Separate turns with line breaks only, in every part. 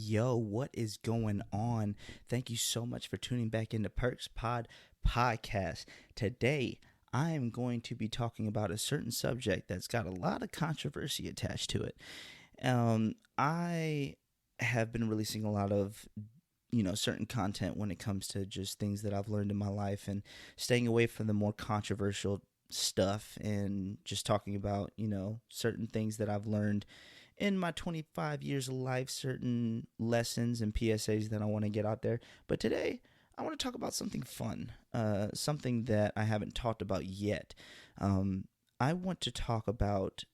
Yo, what is going on? Thank you so much for tuning back into Perks Pod Podcast. Today, I am going to be talking about a certain subject that's got a lot of controversy attached to it. I have been releasing a lot of certain content when it comes to just things that I've learned in my life and staying away from the more controversial stuff and just talking about certain things that I've learned in my 25 years of life, certain lessons and PSAs that I want to get out there. But today, I want to talk about something fun, something that I haven't talked about yet. Um, I want to talk about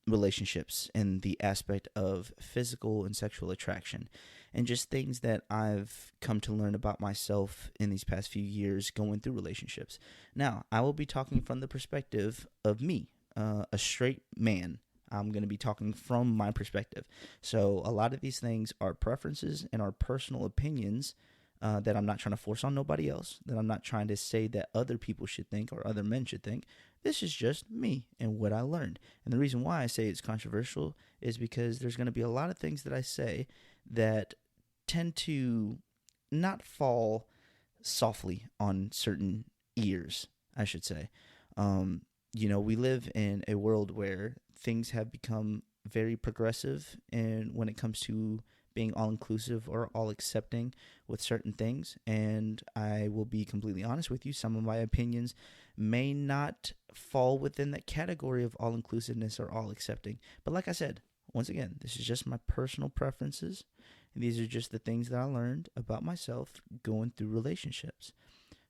relationships and the aspect of physical and sexual attraction and just things that I've come to learn about myself in these past few years going through relationships. Now, I will be talking from the perspective of me, a straight man. I'm going to be talking from my perspective. So, a lot of these things are preferences and are personal opinions that I'm not trying to force on nobody else, that I'm not trying to say that other people should think or other men should think. This is just me and what I learned. And the reason why I say it's controversial is because there's going to be a lot of things that I say that tend to not fall softly on certain ears, I should say. We live in a world where things have become very progressive, and when it comes to being all inclusive or all accepting with certain things. And I will be completely honest with you, some of my opinions may not fall within that category of all inclusiveness or all accepting. But like I said, once again, this is just my personal preferences. And these are just the things that I learned about myself going through relationships.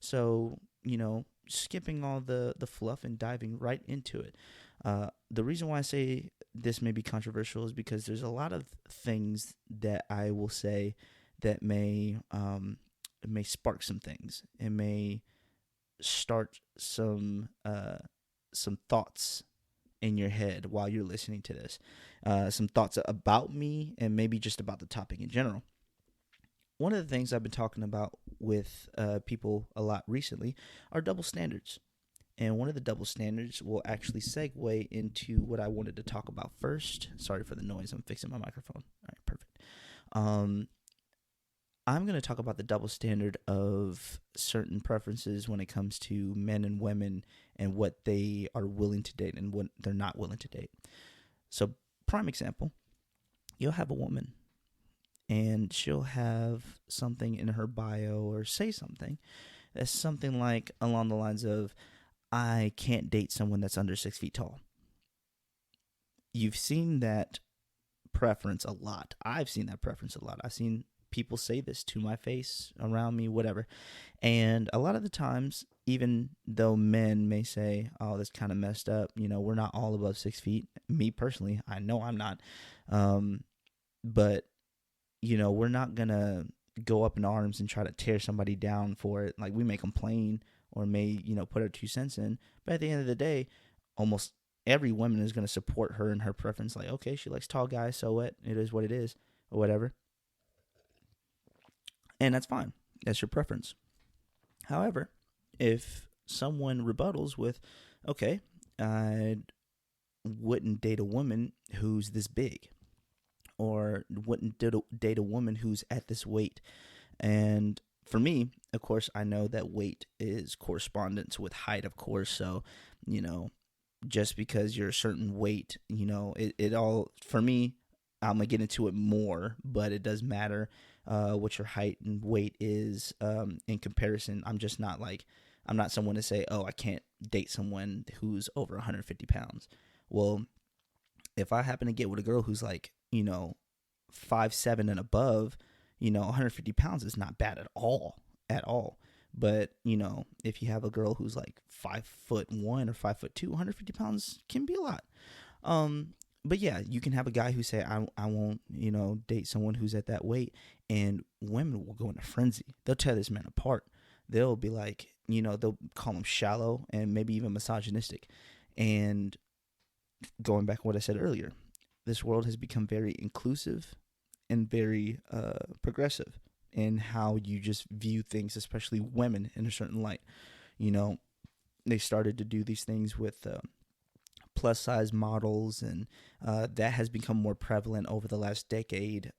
So, skipping all the fluff and diving right into it. The reason why I say this may be controversial is because there's a lot of things that I will say that may spark some things. It may start some thoughts in your head while you're listening to this. Some thoughts about me and maybe just about the topic in general. One of the things I've been talking about with people a lot recently are double standards. And one of the double standards will actually segue into what I wanted to talk about first. Sorry for the noise. I'm fixing my microphone. All right, perfect. I'm going to talk about the double standard of certain preferences when it comes to men and women and what they are willing to date and what they're not willing to date. So, prime example, you'll have a woman and she'll have something in her bio or say something that's something like along the lines of, I can't date someone that's under 6 feet tall. You've seen that preference a lot. I've seen that preference a lot. I've seen people say this to my face, around me, whatever. And a lot of the times, even though men may say, oh, that's kind of messed up, we're not all above 6 feet. Me personally, I know I'm not. But, we're not going to go up in arms and try to tear somebody down for it. Like, we may complain or may, put her 2 cents in. But at the end of the day, almost every woman is going to support her in her preference. Like, okay, she likes tall guys, so what? It is what it is, or whatever. And that's fine. That's your preference. However, if someone rebuttals with, okay, I wouldn't date a woman who's this big, or wouldn't date a woman who's at this weight. And for me, of course, I know that weight is correspondence with height, of course. So, just because you're a certain weight, it all, for me, I'm going to get into it more, but it does matter what your height and weight is in comparison. I'm not someone to say, oh, I can't date someone who's over 150 pounds. Well, if I happen to get with a girl who's like, 5'7" and above, 150 pounds is not bad at all. But, if you have a girl who's like 5'1" or 5'2", 150 pounds can be a lot. But yeah, you can have a guy who say, I won't, date someone who's at that weight, and women will go in a frenzy. They'll tear this man apart. They'll be like, they'll call him shallow and maybe even misogynistic. And going back to what I said earlier, this world has become very inclusive and very progressive in how you just view things, especially women, in a certain light. They started to do these things with plus size models, and that has become more prevalent over the last decade,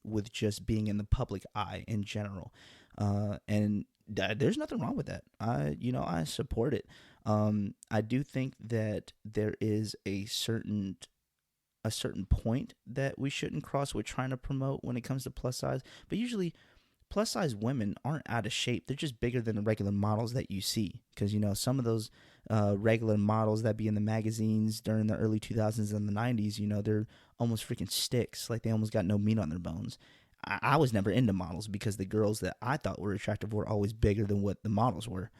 with just being in the public eye in general. And there's nothing wrong with that. I support it. I do think that there is a certain point that we shouldn't cross with trying to promote when it comes to plus size. But usually, plus size women aren't out of shape. They're just bigger than the regular models that you see. Because, some of those regular models that be in the magazines during the early 2000s and the 90s, they're almost freaking sticks. Like they almost got no meat on their bones. I was never into models because the girls that I thought were attractive were always bigger than what the models were.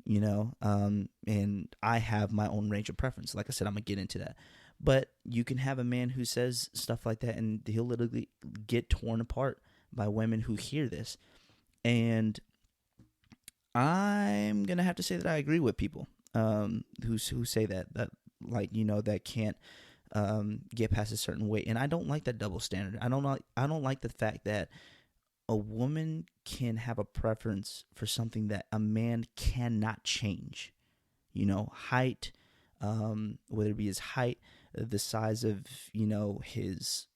And I have my own range of preference. Like I said, I'm going to get into that. But you can have a man who says stuff like that, and he'll literally get torn apart by women who hear this. And I'm going to have to say that I agree with people who say that that can't get past a certain weight. And I don't like that double standard. I don't like the fact that a woman can have a preference for something that a man cannot change. Height, whether it be his height, the size of, his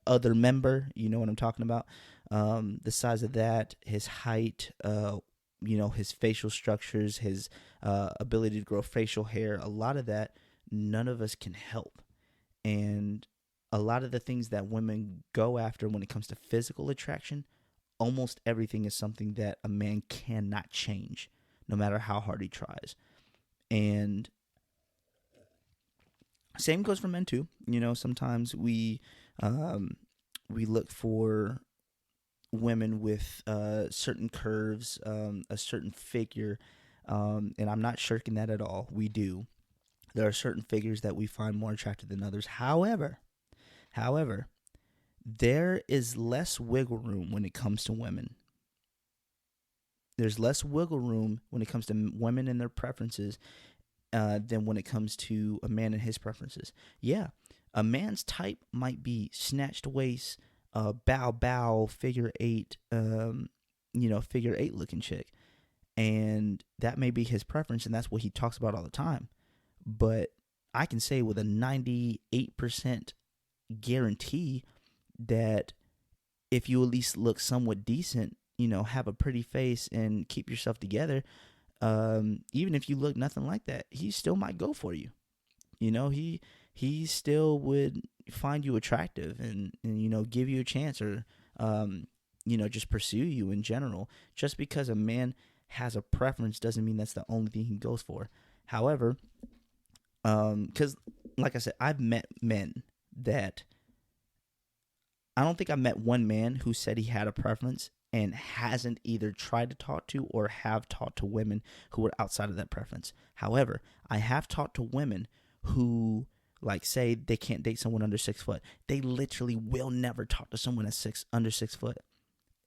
other member, you know what I'm talking about? The size of that, his height, his facial structures, his ability to grow facial hair, a lot of that, none of us can help. And a lot of the things that women go after when it comes to physical attraction, almost everything is something that a man cannot change, no matter how hard he tries. And same goes for men too. Sometimes we look for women with certain curves, a certain figure, and I'm not shirking that at all. We do. There are certain figures that we find more attractive than others. However, there is less wiggle room when it comes to women. There's less wiggle room when it comes to women and their preferences than when it comes to a man and his preferences. Yeah, a man's type might be snatched waist, bow, figure eight, figure eight looking chick. And that may be his preference, and that's what he talks about all the time. But I can say with a 98% guarantee that if you at least look somewhat decent, have a pretty face and keep yourself together, even if you look nothing like that, he still might go for you. He still would find you attractive and give you a chance, or just pursue you in general. Just because a man has a preference doesn't mean that's the only thing he goes for. However, because like I said, I've met men that I don't think I've met one man who said he had a preference and hasn't either tried to talk to or have talked to women who were outside of that preference. However, I have talked to women who, say they can't date someone under 6 foot. They literally will never talk to someone under 6 foot.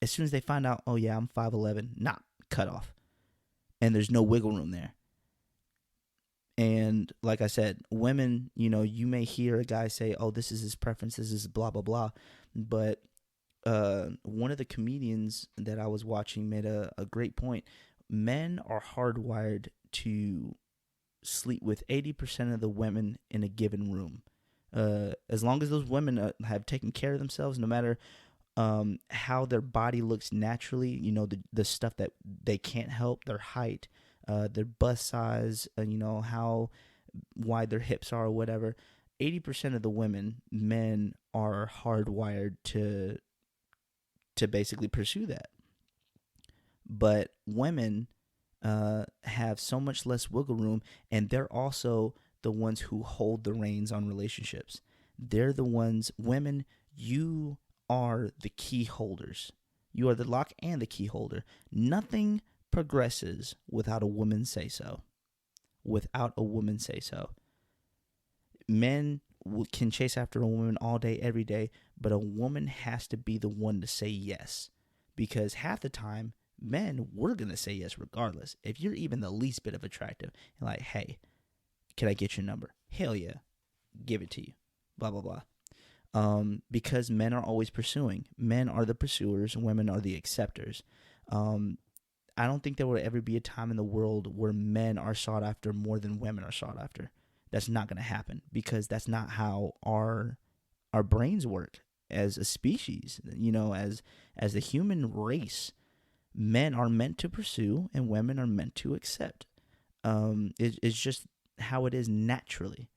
As soon as they find out, oh yeah, I'm 5'11", cut off. And there's no wiggle room there. And like I said, women, you may hear a guy say, oh, this is his preference, this is blah, blah, blah. But one of the comedians that I was watching made a great point. Men are hardwired to sleep with 80% of the women in a given room. As long as those women have taken care of themselves, no matter how their body looks naturally, the stuff that they can't help, their height, their bust size, how wide their hips are or whatever, 80% of the men are hardwired to basically pursue that. But women have so much less wiggle room, and they're also the ones who hold the reins on relationships. They're the ones, women, you are the key holders. You are the lock and the key holder. Nothing progresses without a woman say so. Men can chase after a woman all day, every day, but a woman has to be the one to say yes. Because half the time, men, we're going to say yes regardless. If you're even the least bit of attractive, like, hey, can I get your number? Hell yeah. Give it to you. Blah, blah, blah. Because men are always pursuing. Men are the pursuers, women are the acceptors. I don't think there will ever be a time in the world where men are sought after more than women are sought after. That's not going to happen because that's not how our brains work as a species. As the human race, men are meant to pursue and women are meant to accept. It's just how it is naturally.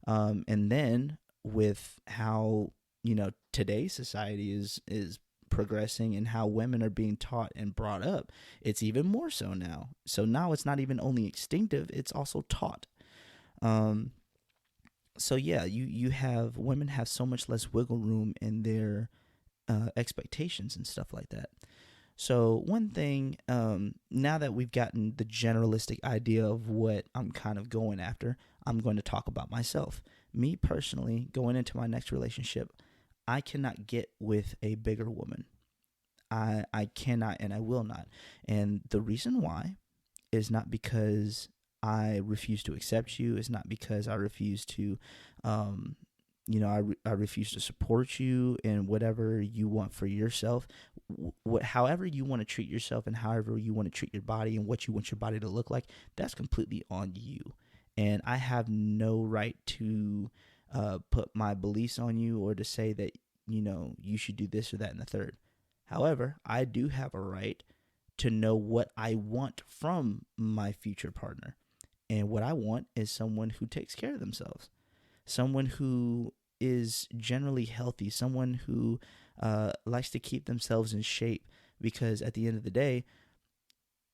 And then with how today's society is progressing and how women are being taught and brought up, it's even more so now. So now it's not even only instinctive, it's also taught. So yeah, you have women have so much less wiggle room in their expectations and stuff like that. So one thing, now that we've gotten the generalistic idea of what I'm kind of going after, I'm going to talk about myself. Me personally, going into my next relationship, I cannot get with a bigger woman. I cannot and I will not. And the reason why is not because I refuse to accept you. It's not because I refuse to, I refuse to support you in whatever you want for yourself. However you want to treat yourself and however you want to treat your body and what you want your body to look like, that's completely on you. And I have no right to put my beliefs on you or to say that, you should do this or that and the third. However, I do have a right to know what I want from my future partner. And what I want is someone who takes care of themselves, someone who is generally healthy, someone who likes to keep themselves in shape. Because at the end of the day,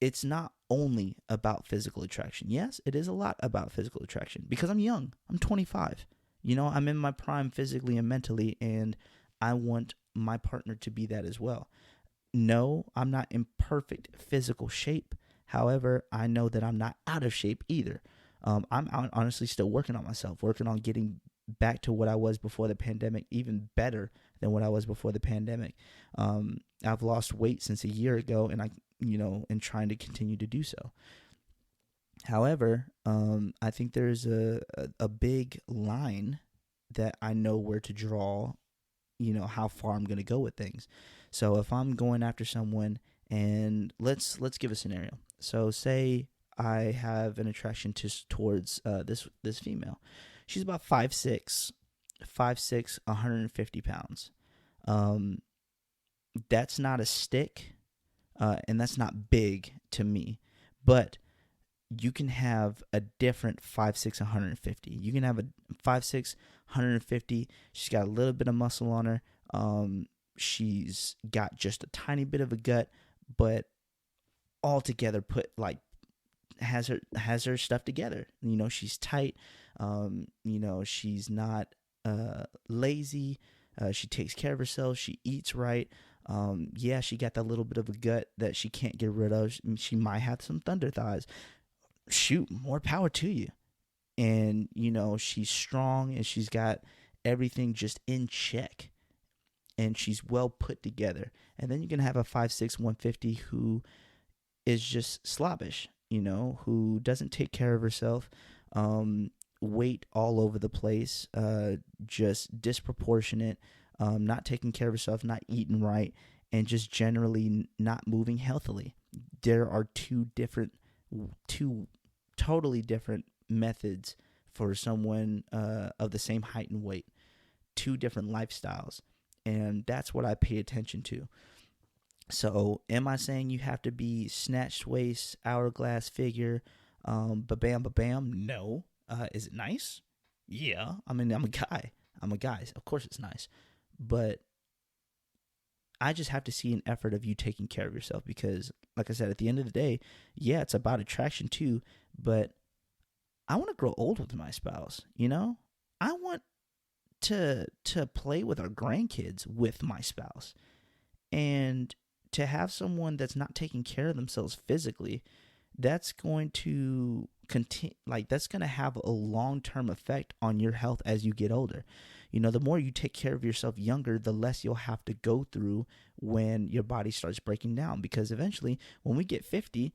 it's not only about physical attraction. Yes, it is a lot about physical attraction because I'm young. I'm 25. I'm in my prime physically and mentally, and I want my partner to be that as well. No, I'm not in perfect physical shape. However, I know that I'm not out of shape either. I'm honestly still working on myself, working on getting back to what I was before the pandemic, even better than what I was before the pandemic. I've lost weight since a year ago, and and trying to continue to do so. However, I think there's a big line that I know where to draw, how far I'm going to go with things. So if I'm going after someone, and let's give a scenario. So say I have an attraction towards this female. She's about 5'6", 150 pounds. That's not a stick, and that's not big to me. But you can have a different 5'6", 150. You can have a 5'6", 150. She's got a little bit of muscle on her. She's got just a tiny bit of a gut, but altogether has her stuff together. She's tight. She's not lazy. She takes care of herself. She eats right. Yeah, she got that little bit of a gut that she can't get rid of. She might have some thunder thighs. Shoot, more power to you. And, she's strong and she's got everything just in check. And she's well put together. And then you can have a 5'6", 150 who is just slobbish, who doesn't take care of herself, weight all over the place, just disproportionate, not taking care of herself, not eating right, and just generally not moving healthily. There are two totally different methods for someone of the same height and weight, two different lifestyles. And that's what I pay attention to. So am I saying you have to be snatched waist, hourglass figure, ba-bam, ba-bam? No. Is it nice? Yeah. I mean, I'm a guy. Of course it's nice. But I just have to see an effort of you taking care of yourself because, like I said, at the end of the day, yeah, it's about attraction too, but I want to grow old with my spouse, I want to play with our grandkids with my spouse. And to have someone that's not taking care of themselves physically, that's going to continue, that's going to have a long-term effect on your health as you get older. The more you take care of yourself younger, the less you'll have to go through when your body starts breaking down. Because eventually, when we get 50,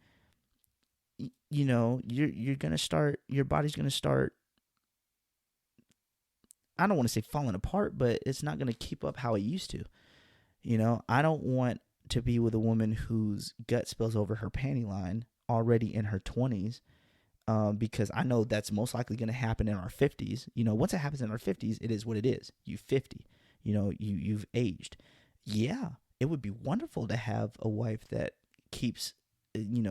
you're going to start, your body's going to start, I don't want to say falling apart, but it's not going to keep up how it used to. I don't want to be with a woman whose gut spills over her panty line already in her 20s. because I know that's most likely going to happen in our 50s. Once it happens in our 50s, it is what it is. You 50, you've aged. Yeah, it would be wonderful to have a wife that keeps,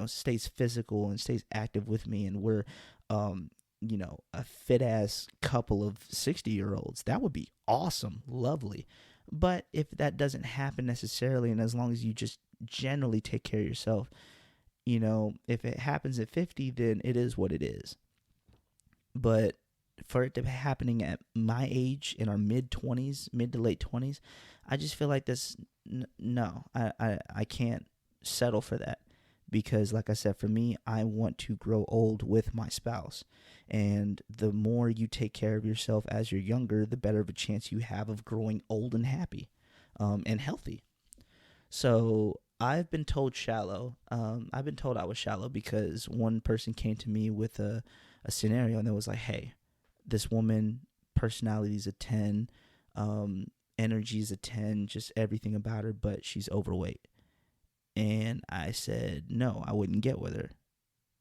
stays physical and stays active with me, and we're, a fit ass couple of 60-year-olds. That would be awesome, lovely. But if that doesn't happen necessarily, and as long as you just generally take care of yourself, if it happens at 50, then it is what it is. But for it to be happening at my age, in our mid to late 20s, I just feel like this. No, I can't settle for that, because, like I said, for me, I want to grow old with my spouse. And the more you take care of yourself as you're younger, the better of a chance you have of growing old and happy, and healthy. So I've been told shallow. I've been told I was shallow because one person came to me with a scenario, and it was like, hey, this woman, personality is a 10, energy is a 10, just everything about her, but she's overweight. And I said, no, I wouldn't get with her.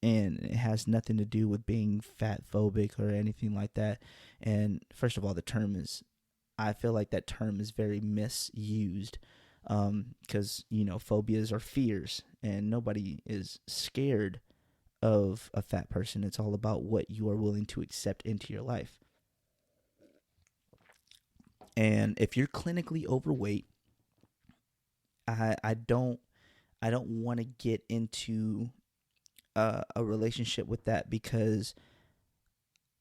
And it has nothing to do with being fat phobic or anything like that. And first of all, I feel like that term is very misused, because, phobias are fears, and nobody is scared of a fat person. It's all about what you are willing to accept into your life. And if you're clinically overweight, I don't want to get into a relationship with that, because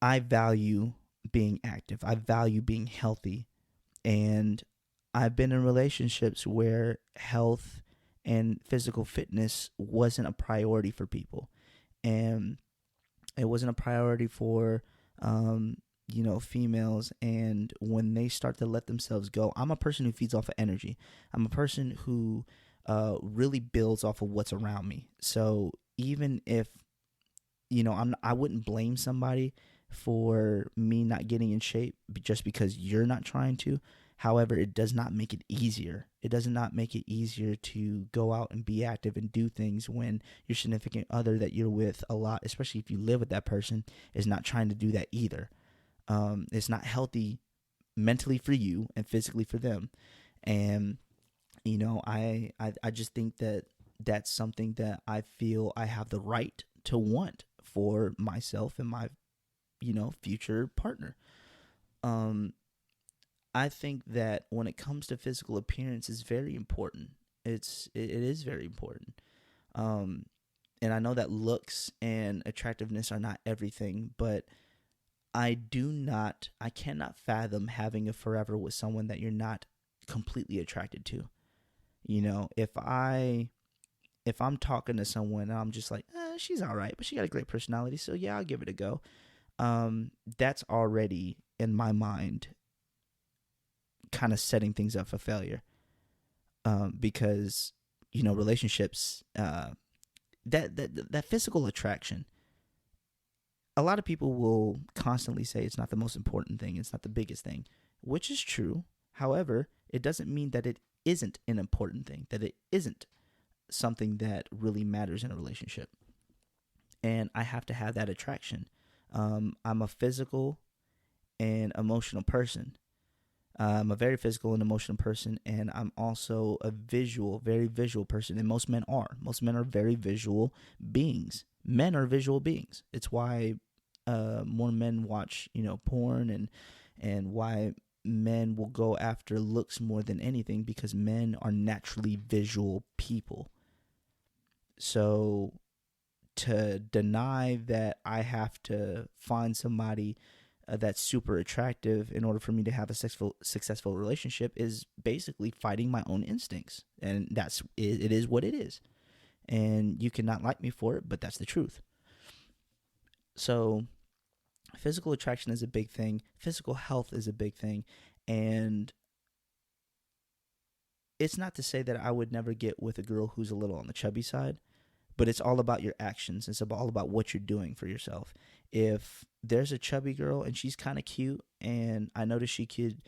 I value being active. I value being healthy. And I've been in relationships where health and physical fitness wasn't a priority for people. And it wasn't a priority for, females. And when they start to let themselves go, I'm a person who feeds off of energy. I'm a person who really builds off of what's around me. So even if, I wouldn't blame somebody for me not getting in shape just because you're not trying to. However, it does not make it easier. It does not make it easier to go out and be active and do things when your significant other that you're with a lot, especially if you live with that person, is not trying to do that either. It's not healthy mentally for you and physically for them. And, I just think that that's something that I feel I have the right to want for myself and my, future partner. I think that when it comes to physical appearance, is very important. It is very important. And I know that looks and attractiveness are not everything, but I cannot fathom having a forever with someone that you're not completely attracted to. If I'm talking to someone and I'm just like, she's all right, but she got a great personality, so yeah, I'll give it a go. That's already in my mind kind of setting things up for failure. Because relationships, that physical attraction, a lot of people will constantly say it's not the most important thing, it's not the biggest thing, which is true. However, it doesn't mean that it isn't an important thing, that it isn't something that really matters in a relationship. And I have to have that attraction. I'm a physical and emotional person. I'm a very physical and emotional person, and I'm also a very visual person, and most men are. Most men are very visual beings. Men are visual beings. It's why more men watch, porn, and why men will go after looks more than anything, because men are naturally visual people. So to deny that I have to find somebody that's super attractive in order for me to have a successful relationship is basically fighting my own instincts. And it is what it is. And you cannot like me for it, but that's the truth. So physical attraction is a big thing. Physical health is a big thing. And it's not to say that I would never get with a girl who's a little on the chubby side, but it's all about your actions. It's all about what you're doing for yourself. If there's a chubby girl and she's kind of cute, and I notice she could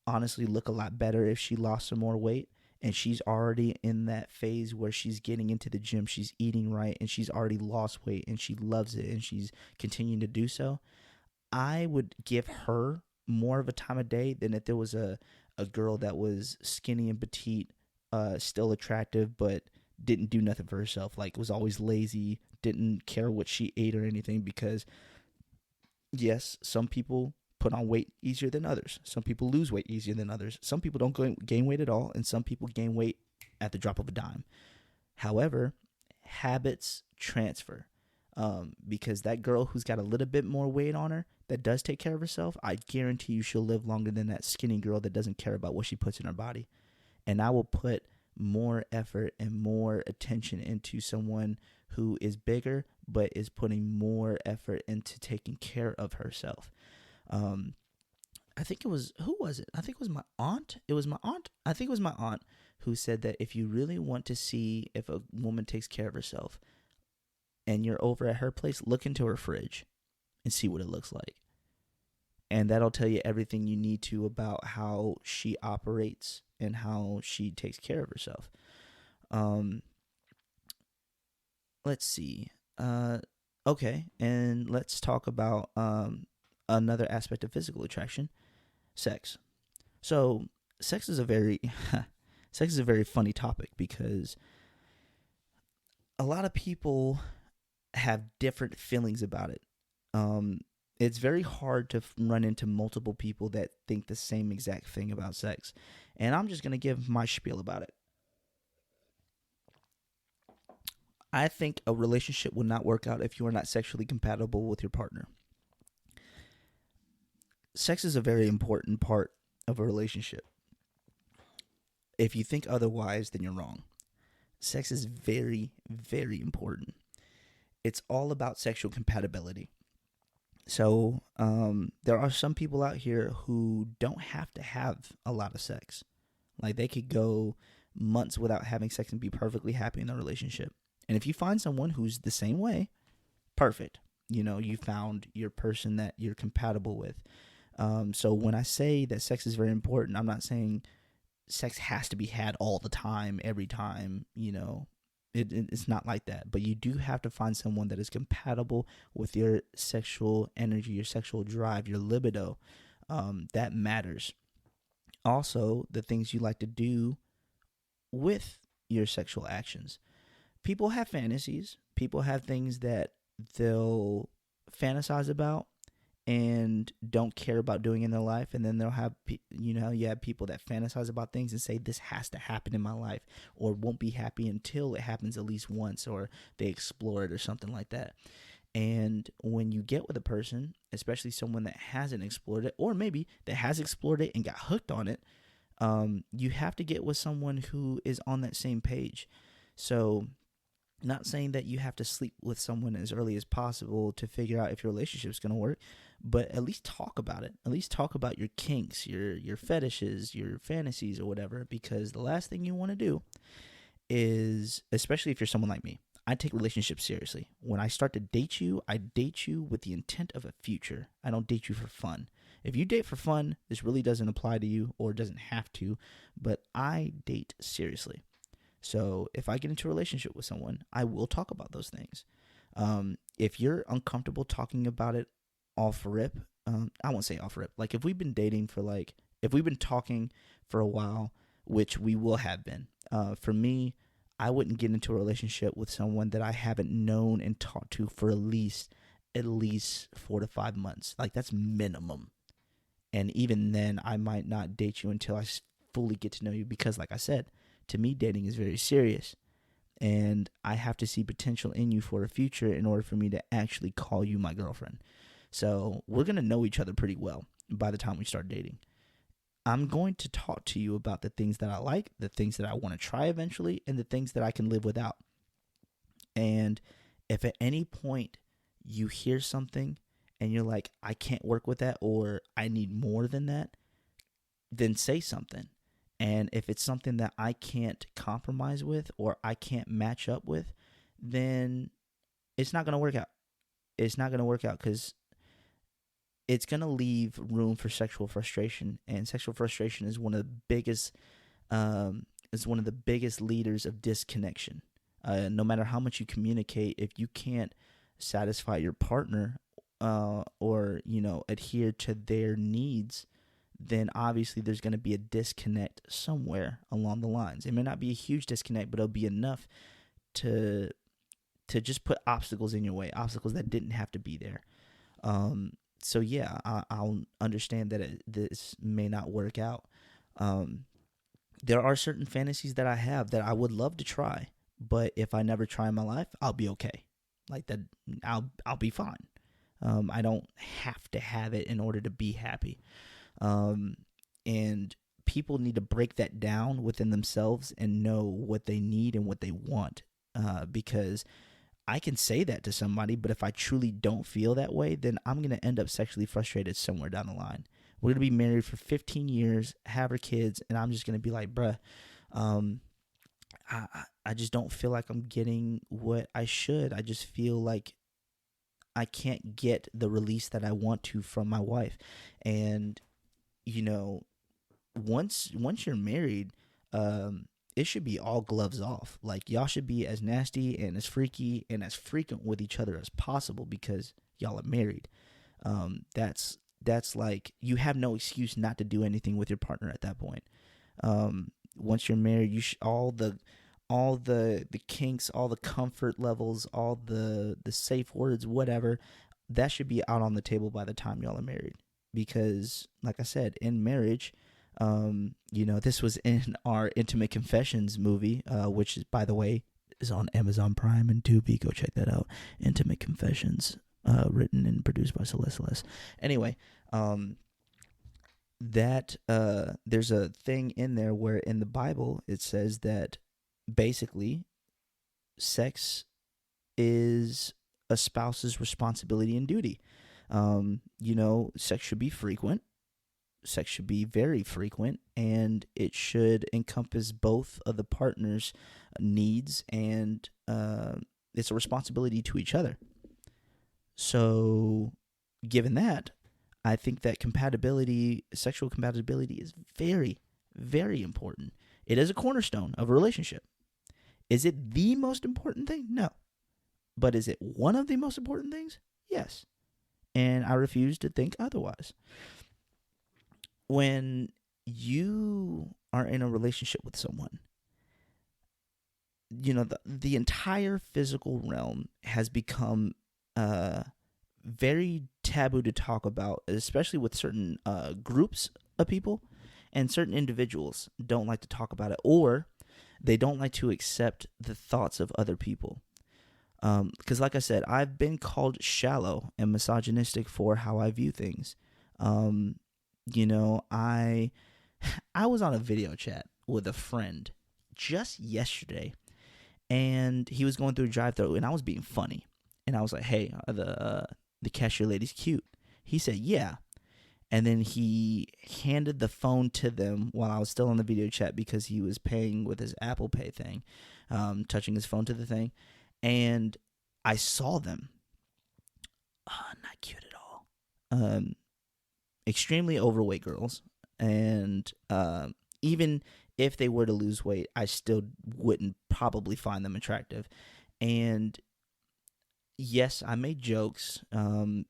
honestly look a lot better if she lost some more weight, and she's already in that phase where she's getting into the gym, she's eating right, and she's already lost weight and she loves it and she's continuing to do so, I would give her more of a time of day than if there was a girl that was skinny and petite, still attractive, but didn't do nothing for herself. Like, was always lazy, didn't care what she ate or anything. Because, yes, some people put on weight easier than others. Some people lose weight easier than others. Some people don't gain weight at all, and some people gain weight at the drop of a dime. However, habits transfer. Because that girl who's got a little bit more weight on her that does take care of herself, I guarantee you she'll live longer than that skinny girl that doesn't care about what she puts in her body. And I will put more effort and more attention into someone who is bigger but is putting more effort into taking care of herself. I think it was, who was it? I think it was my aunt. It was my aunt. I think it was my aunt who said that if you really want to see if a woman takes care of herself and you're over at her place, look into her fridge and see what it looks like. And that'll tell you everything you need to about how she operates and how she takes care of herself. Let's see. Okay, and let's talk about another aspect of physical attraction, sex. So, sex is a very sex is a very funny topic because a lot of people have different feelings about it. It's very hard to run into multiple people that think the same exact thing about sex. And I'm just going to give my spiel about it. I think a relationship will not work out if you are not sexually compatible with your partner. Sex is a very important part of a relationship. If you think otherwise, then you're wrong. Sex is very, very important. It's all about sexual compatibility. So there are some people out here who don't have to have a lot of sex. Like, they could go months without having sex and be perfectly happy in their relationship. And if you find someone who's the same way, perfect. You know, you found your person that you're compatible with. So when I say that sex is very important, I'm not saying sex has to be had all the time, every time, you know. It's not like that. But you do have to find someone that is compatible with your sexual energy, your sexual drive, your libido. That matters. Also, the things you like to do with your sexual actions. People have fantasies. People have things that they'll fantasize about and don't care about doing in their life. And then they'll have, you have people that fantasize about things and say, this has to happen in my life, or won't be happy until it happens at least once, or they explore it or something like that. And when you get with a person, especially someone that hasn't explored it, or maybe that has explored it and got hooked on it, you have to get with someone who is on that same page. So, not saying that you have to sleep with someone as early as possible to figure out if your relationship is going to work, but at least talk about it. At least talk about your kinks, your fetishes, your fantasies, or whatever, because the last thing you want to do is, especially if you're someone like me, I take relationships seriously. When I start to date you, I date you with the intent of a future. I don't date you for fun. If you date for fun, this really doesn't apply to you, or doesn't have to, but I date seriously. So if I get into a relationship with someone, I will talk about those things. If you're uncomfortable talking about it off rip, I won't say off rip. Like, if we've been talking for a while, which we will have been. For me, I wouldn't get into a relationship with someone that I haven't known and talked to for at least 4 to 5 months. Like, that's minimum. And even then, I might not date you until I fully get to know you, because, like I said, to me, dating is very serious, and I have to see potential in you for a future in order for me to actually call you my girlfriend. So we're going to know each other pretty well by the time we start dating. I'm going to talk to you about the things that I like, the things that I want to try eventually, and the things that I can live without. And if at any point you hear something and you're like, I can't work with that, or I need more than that, then say something. And if it's something that I can't compromise with, or I can't match up with, then it's not going to work out. It's not going to work out, because it's going to leave room for sexual frustration. And sexual frustration is one of the biggest is one of the biggest leaders of disconnection. No matter how much you communicate, if you can't satisfy your partner or adhere to their needs, then obviously there's going to be a disconnect somewhere along the lines. It may not be a huge disconnect, but it'll be enough to just put obstacles in your way, obstacles that didn't have to be there. So yeah, I'll understand that this may not work out. There are certain fantasies that I have that I would love to try, but if I never try in my life, I'll be okay. Like that, I'll be fine. I don't have to have it in order to be happy. And people need to break that down within themselves and know what they need and what they want. Because I can say that to somebody, but if I truly don't feel that way, then I'm going to end up sexually frustrated somewhere down the line. We're going to be married for 15 years, have our kids, and I'm just going to be like, bruh, I just don't feel like I'm getting what I should. I just feel like I can't get the release that I want to from my wife. And, once you're married, it should be all gloves off. Like, y'all should be as nasty and as freaky and as frequent with each other as possible because y'all are married. That's like, you have no excuse not to do anything with your partner at that point. Once you're married, you all the kinks, all the comfort levels, all the safe words, whatever, that should be out on the table by the time y'all are married. Because, like I said, in marriage, this was in our Intimate Confessions movie, which is, by the way, is on Amazon Prime and Tubi. Go check that out. Intimate Confessions, written and produced by Celeste. Anyway, there's a thing in there where in the Bible it says that basically sex is a spouse's responsibility and duty. Sex should be frequent. Sex should be very frequent, and it should encompass both of the partner's needs, and it's a responsibility to each other. So, given that, I think that sexual compatibility is very, very important. It is a cornerstone of a relationship. Is it the most important thing? No. But is it one of the most important things? Yes. And I refuse to think otherwise. When you are in a relationship with someone, the entire physical realm has become very taboo to talk about, especially with certain groups of people, and certain individuals don't like to talk about it, or they don't like to accept the thoughts of other people. Because like I said, I've been called shallow and misogynistic for how I view things. I was on a video chat with a friend just yesterday, and he was going through a drive-thru, and I was being funny, and I was like, "Hey, the cashier lady's cute." He said, "Yeah," and then he handed the phone to them while I was still on the video chat because he was paying with his Apple Pay thing, touching his phone to the thing, and I saw them. Not cute at all. Extremely overweight girls, and even if they were to lose weight, I still wouldn't probably find them attractive. And yes, I made jokes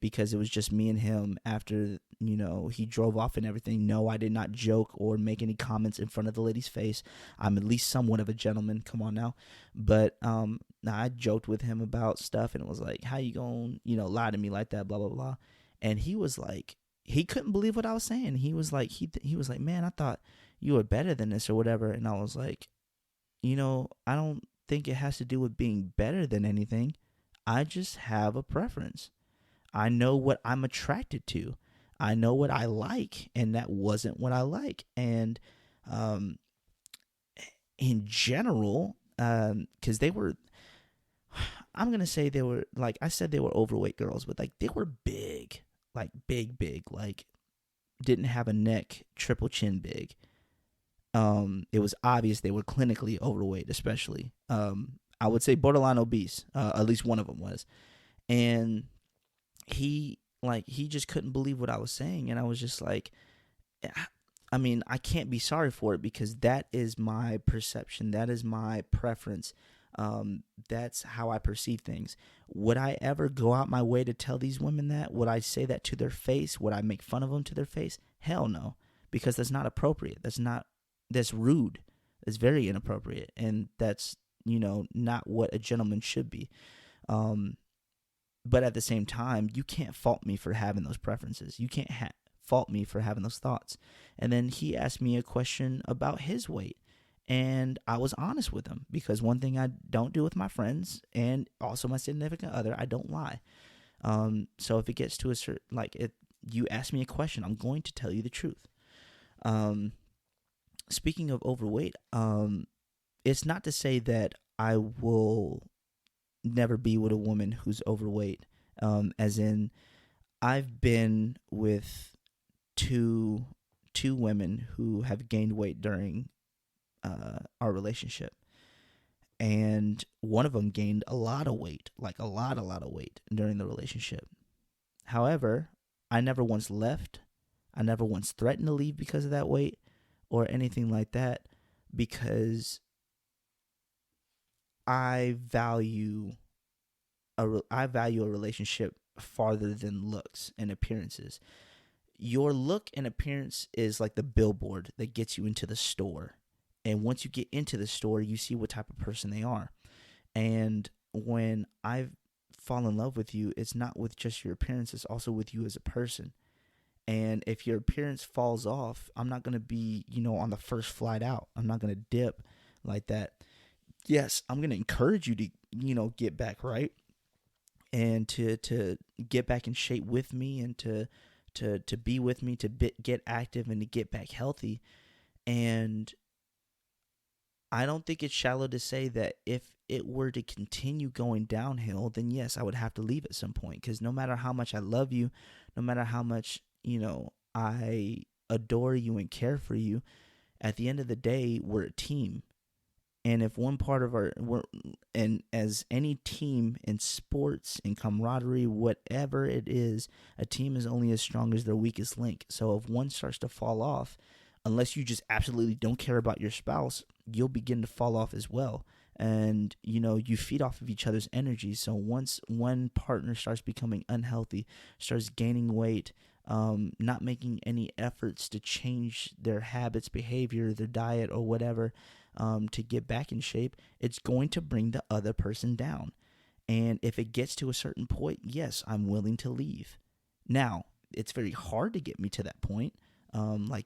because it was just me and him after, he drove off and everything. No, I did not joke or make any comments in front of the lady's face. I'm at least somewhat of a gentleman. Come on now. But I joked with him about stuff, and it was like, how you gonna, lie to me like that, blah, blah, blah. And he was like, he couldn't believe what I was saying. He was like, he was like, man, I thought you were better than this or whatever. And I was like, I don't think it has to do with being better than anything. I just have a preference. I know what I'm attracted to. I know what I like, and that wasn't what I like. And in general, because they were, I'm going to say they were, like I said, they were overweight girls, but like they were big, like big, like didn't have a neck, triple chin big. It was obvious they were clinically overweight, especially. I would say borderline obese. At least one of them was. And he just couldn't believe what I was saying. And I was just like, I mean, I can't be sorry for it because that is my perception. That is my preference. That's how I perceive things. Would I ever go out my way to tell these women that? Would I say that to their face? Would I make fun of them to their face? Hell no, because that's not appropriate. That's rude. It's very inappropriate. And that's, not what a gentleman should be. But at the same time, you can't fault me for having those preferences. You can't fault me for having those thoughts. And then he asked me a question about his weight. And I was honest with him because one thing I don't do with my friends and also my significant other, I don't lie. So if it gets to a certain, you ask me a question, I'm going to tell you the truth. Speaking of overweight, it's not to say that I will never be with a woman who's overweight. As in, I've been with two women who have gained weight during our relationship, and one of them gained a lot of weight, like a lot of weight during the relationship. However, I never once left. I never once threatened to leave because of that weight or anything like that, because I value a relationship farther than looks and appearances. Your look and appearance is like the billboard that gets you into the store. And once you get into the store, you see what type of person they are. And when I fall in love with you, it's not with just your appearance, it's also with you as a person. And if your appearance falls off, I'm not going to be, on the first flight out. I'm not going to dip like that. Yes, I'm going to encourage you to, get back right and to get back in shape with me and to be with me, to get active and to get back healthy. And I don't think it's shallow to say that if it were to continue going downhill, then yes, I would have to leave at some point. Because no matter how much I love you, no matter how much, I adore you and care for you, at the end of the day, we're a team. And if one part of and as any team in sports, in camaraderie, whatever it is, a team is only as strong as their weakest link. So if one starts to fall off, unless you just absolutely don't care about your spouse, you'll begin to fall off as well. And, you feed off of each other's energy. So once one partner starts becoming unhealthy, starts gaining weight, not making any efforts to change their habits, behavior, their diet, or whatever, to get back in shape, it's going to bring the other person down. And if it gets to a certain point, yes, I'm willing to leave. Now, it's very hard to get me to that point.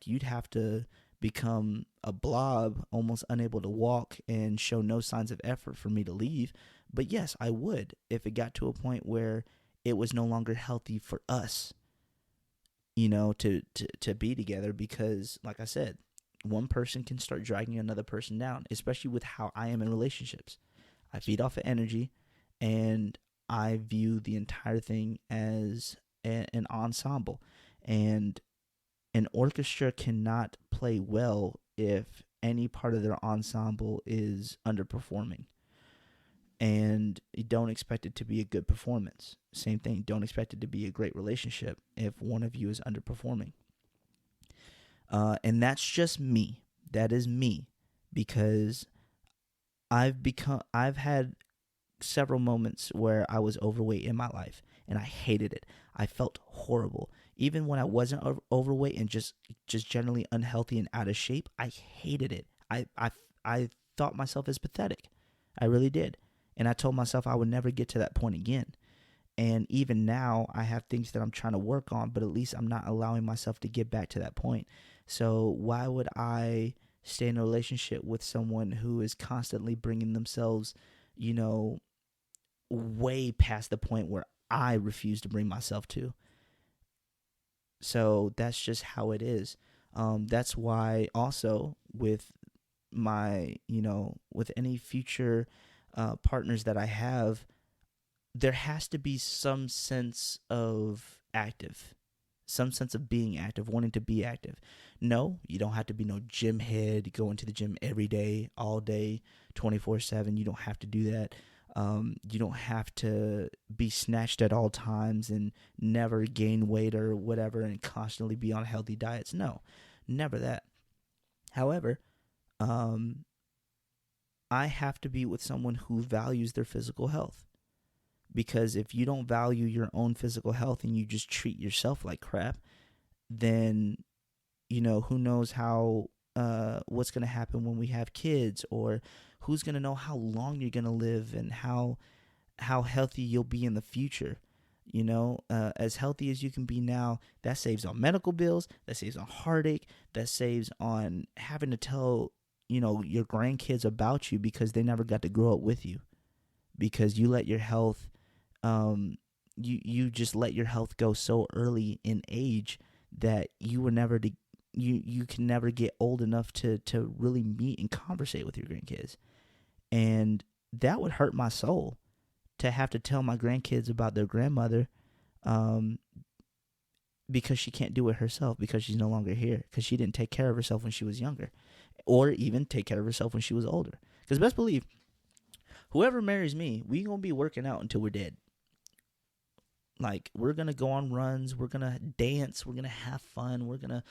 You'd have to become a blob, almost unable to walk and show no signs of effort for me to leave. But yes, I would if it got to a point where it was no longer healthy for us, to be together, because like I said, one person can start dragging another person down, especially with how I am in relationships. I feed off of energy, and I view the entire thing as an ensemble. And an orchestra cannot play well if any part of their ensemble is underperforming. And you don't expect it to be a good performance. Same thing, don't expect it to be a great relationship if one of you is underperforming. And that's just me. That is me, because I've had several moments where I was overweight in my life, and I hated it. I felt horrible. Even when I wasn't overweight and just generally unhealthy and out of shape, I hated it. I thought myself as pathetic. I really did. And I told myself I would never get to that point again. And even now, I have things that I'm trying to work on, but at least I'm not allowing myself to get back to that point. So why would I stay in a relationship with someone who is constantly bringing themselves, way past the point where I refuse to bring myself to? So that's just how it is. That's why also with my, with any future partners that I have, there has to be some sense of being active, wanting to be active. No, you don't have to be no gym head, going to the gym every day, all day, 24/7. You don't have to do that. You don't have to be snatched at all times and never gain weight or whatever and constantly be on healthy diets. No, Never that. However, um, I have to be with someone who values their physical health. Because if you don't value your own physical health and you just treat yourself like crap, then, who knows how what's going to happen when we have kids, or who's going to know how long you're going to live and how healthy you'll be in the future. As healthy as you can be now, that saves on medical bills, that saves on heartache, that saves on having to tell, your grandkids about you because they never got to grow up with you, because you let your health, you just let your health go so early in age that you were never to, you can never get old enough to really meet and conversate with your grandkids. And that would hurt my soul to have to tell my grandkids about their grandmother, because she can't do it herself, because she's no longer here, because she didn't take care of herself when she was younger, or even take care of herself when she was older. Because best believe, whoever marries me, we gonna be working out until we're dead. Like, we're gonna go on runs, we're gonna dance, we're gonna have fun, we're gonna,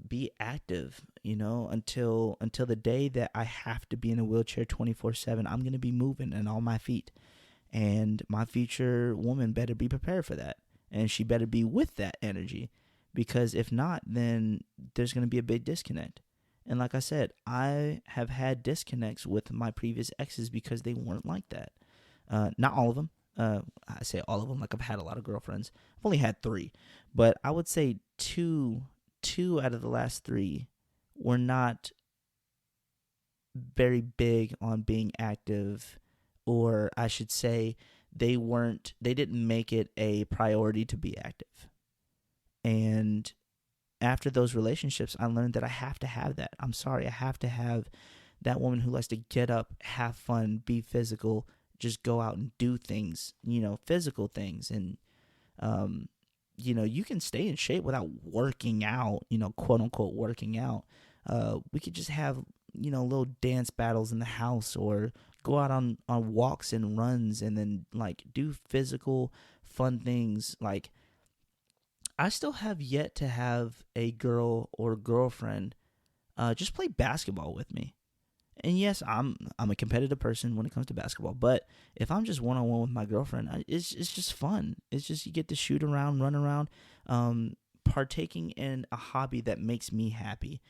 be active, until the day that I have to be in a wheelchair 24/7. I'm gonna be moving and on my feet. And my future woman better be prepared for that. And she better be with that energy. Because if not, then there's going to be a big disconnect. And like I said, I have had disconnects with my previous exes because they weren't like that. Not all of them. I say all of them like I've had a lot of girlfriends. I've only had 3. But I would say two out of the last 3 were not very big on being active, or I should say they didn't make it a priority to be active. And after those relationships, I learned that I have to have that. I'm sorry, I have to have that woman who likes to get up, have fun, be physical, just go out and do things, physical things. And, you can stay in shape without working out, quote unquote working out. We could just have, little dance battles in the house, or go out on walks and runs, and then like do physical fun things. Like, I still have yet to have a girl or girlfriend just play basketball with me. And yes, I'm a competitive person when it comes to basketball, but if I'm just one-on-one with my girlfriend, it's just fun. It's just, you get to shoot around, run around, partaking in a hobby that makes me happy,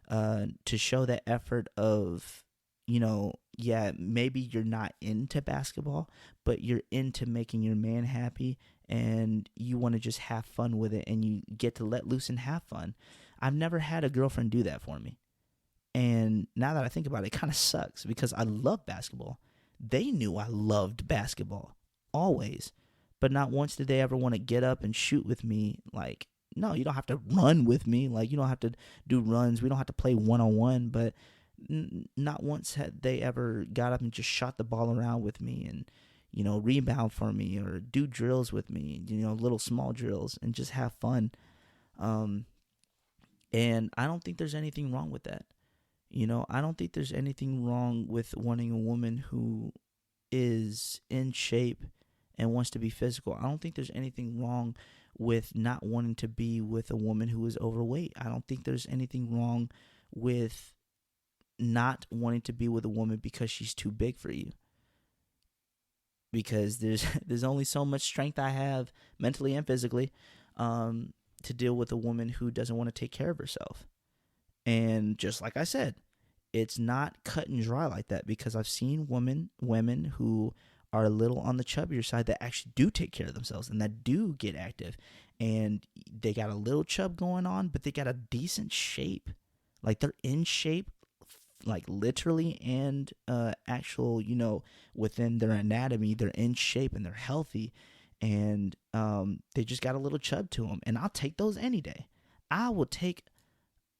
to show that effort of, yeah, maybe you're not into basketball, but you're into making your man happy, and you want to just have fun with it, and you get to let loose and have fun. I've never had a girlfriend do that for me. And now that I think about it, it kind of sucks, because I love basketball. They knew I loved basketball, always. But not once did they ever want to get up and shoot with me. Like, no, you don't have to run with me. Like, you don't have to do runs. We don't have to play one-on-one. But not once had they ever got up and just shot the ball around with me and, rebound for me, or do drills with me, little small drills, and just have fun. And I don't think there's anything wrong with that. I don't think there's anything wrong with wanting a woman who is in shape and wants to be physical. I don't think there's anything wrong with not wanting to be with a woman who is overweight. I don't think there's anything wrong with not wanting to be with a woman because she's too big for you. Because there's only so much strength I have, mentally and physically, to deal with a woman who doesn't want to take care of herself. And just like I said, it's not cut and dry like that, because I've seen women who are a little on the chubbier side that actually do take care of themselves and that do get active, and they got a little chub going on, but they got a decent shape. Like, they're in shape, like literally and actual, within their anatomy, they're in shape and they're healthy, and they just got a little chub to them. And I'll take those any day. I will take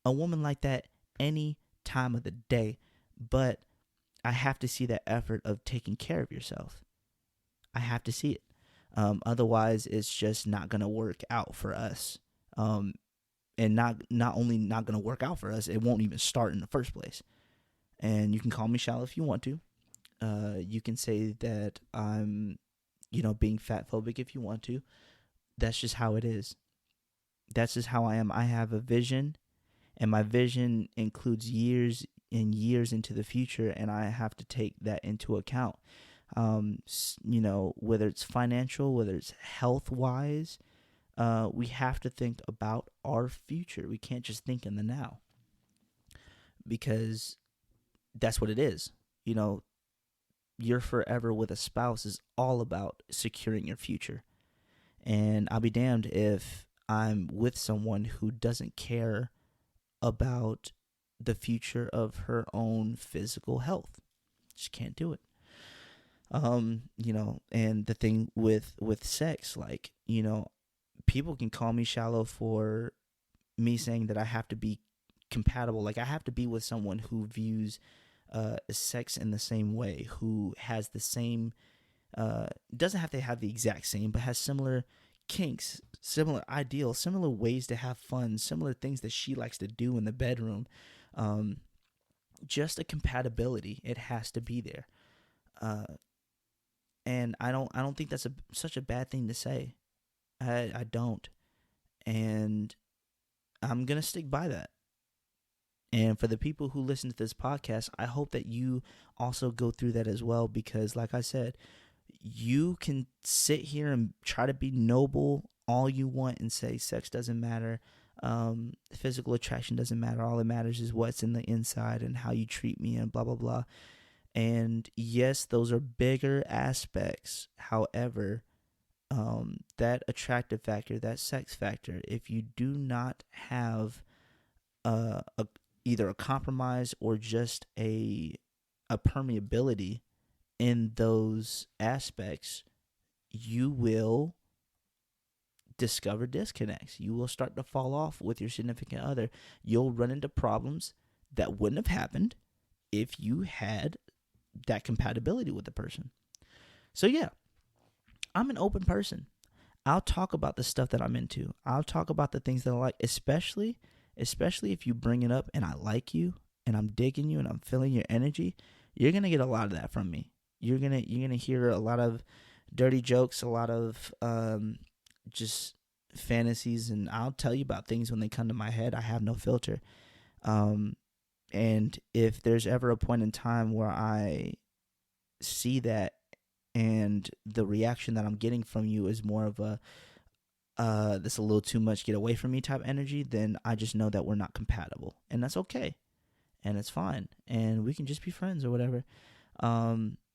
a woman like that any time of the day, but I have to see that effort of taking care of yourself. I have to see it. Otherwise, it's just not going to work out for us. And not only not going to work out for us, it won't even start in the first place. And you can call me shallow if you want to. You can say that I'm, being fat phobic if you want to. That's just how it is. That's just how I am. I have a vision, And my vision includes years and years into the future, and I have to take that into account. Whether it's financial, whether it's health wise, we have to think about our future. We can't just think in the now, because that's what it is. Your forever with a spouse is all about securing your future. And I'll be damned if I'm with someone who doesn't care about the future of her own physical health. Just can't do it. And the thing with sex, people can call me shallow for me saying that I have to be compatible. Like, I have to be with someone who views sex in the same way, who has the same, doesn't have to have the exact same, but has similar kinks, similar ideals, similar ways to have fun, similar things that she likes to do in the bedroom. Just a compatibility. It has to be there. And I don't think that's such a bad thing to say. I don't. And I'm going to stick by that. And for the people who listen to this podcast, I hope that you also go through that as well, because like I said, you can sit here and try to be noble all you want and say sex doesn't matter, physical attraction doesn't matter, all that matters is what's in the inside and how you treat me and blah, blah, blah. And yes, those are bigger aspects. However, that attractive factor, that sex factor, if you do not have either a compromise or just a permeability in those aspects, you will discover disconnects. You will start to fall off with your significant other. You'll run into problems that wouldn't have happened if you had that compatibility with the person. So yeah, I'm an open person. I'll talk about the stuff that I'm into. I'll talk about the things that I like, especially if you bring it up and I like you and I'm digging you and I'm feeling your energy. You're going to get a lot of that from me. You're going to hear a lot of dirty jokes, a lot of just fantasies, and I'll tell you about things when they come to my head. I have no filter. And if there's ever a point in time where I see that and the reaction that I'm getting from you is more of a this a little too much, get away from me type energy, then I just know that we're not compatible, and that's okay, and it's fine, and we can just be friends or whatever.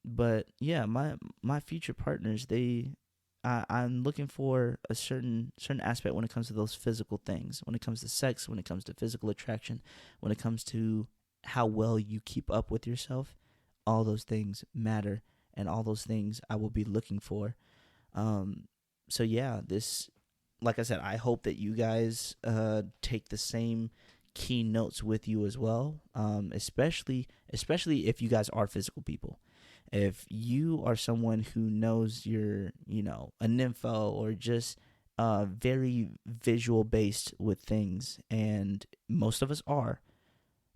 But yeah, my future partners, I'm looking for a certain aspect when it comes to those physical things, when it comes to sex, when it comes to physical attraction, when it comes to how well you keep up with yourself. All those things matter, and all those things I will be looking for. So yeah, like I said, I hope that you guys take the same key notes with you as well, especially if you guys are physical people. If you are someone who knows you're, a nympho or just very visual based with things, and most of us are,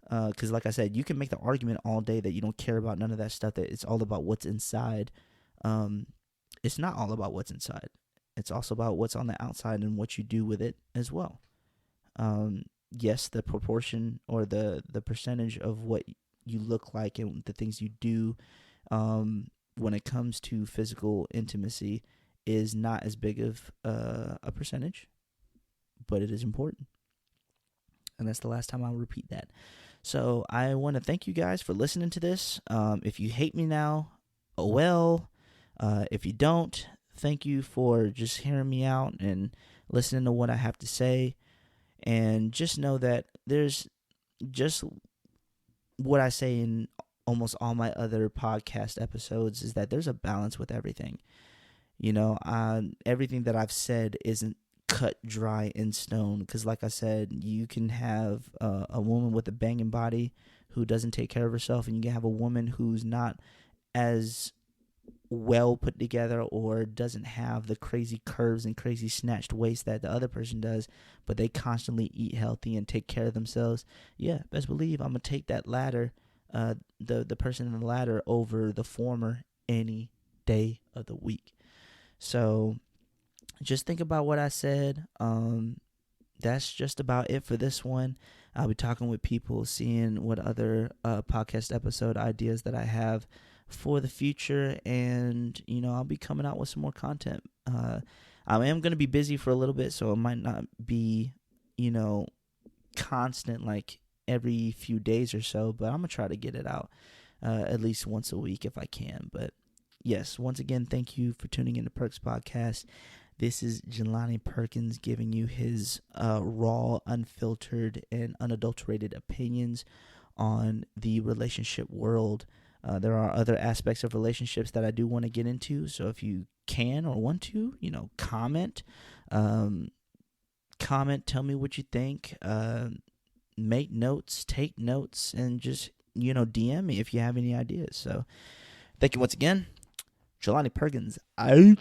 because like I said, you can make the argument all day that you don't care about none of that stuff, that it's all about what's inside. It's not all about what's inside. It's also about what's on the outside and what you do with it as well. Yes, the proportion or the percentage of what you look like and the things you do when it comes to physical intimacy is not as big of a percentage, but it is important. And that's the last time I'll repeat that. So I want to thank you guys for listening to this. If you hate me now, oh well. If you don't, thank you for just hearing me out and listening to what I have to say. And just know that there's just what I say in almost all my other podcast episodes is that there's a balance with everything. Everything that I've said isn't cut dry in stone, because like I said, you can have a woman with a banging body who doesn't take care of herself, and you can have a woman who's not as well put together or doesn't have the crazy curves and crazy snatched waist that the other person does, but they constantly eat healthy and take care of themselves. Yeah, best believe I'm gonna take that latter, the person in the latter over the former any day of the week. So just think about what I said. that's just about it for this one. I'll be talking with people, seeing what other podcast episode ideas that I have for the future, and I'll be coming out with some more content. I am going to be busy for a little bit, so it might not be constant like every few days or so, but I'm gonna try to get it out at least once a week if I can. But yes, once again, thank you for tuning in to Perks Podcast. This is Jelani Perkins giving you his raw, unfiltered, and unadulterated opinions on the relationship world. There are other aspects of relationships that I do want to get into, so if you can or want to, comment. Comment, tell me what you think. Make notes, take notes, and just, DM me if you have any ideas. So, thank you once again. Jelani Perkins out.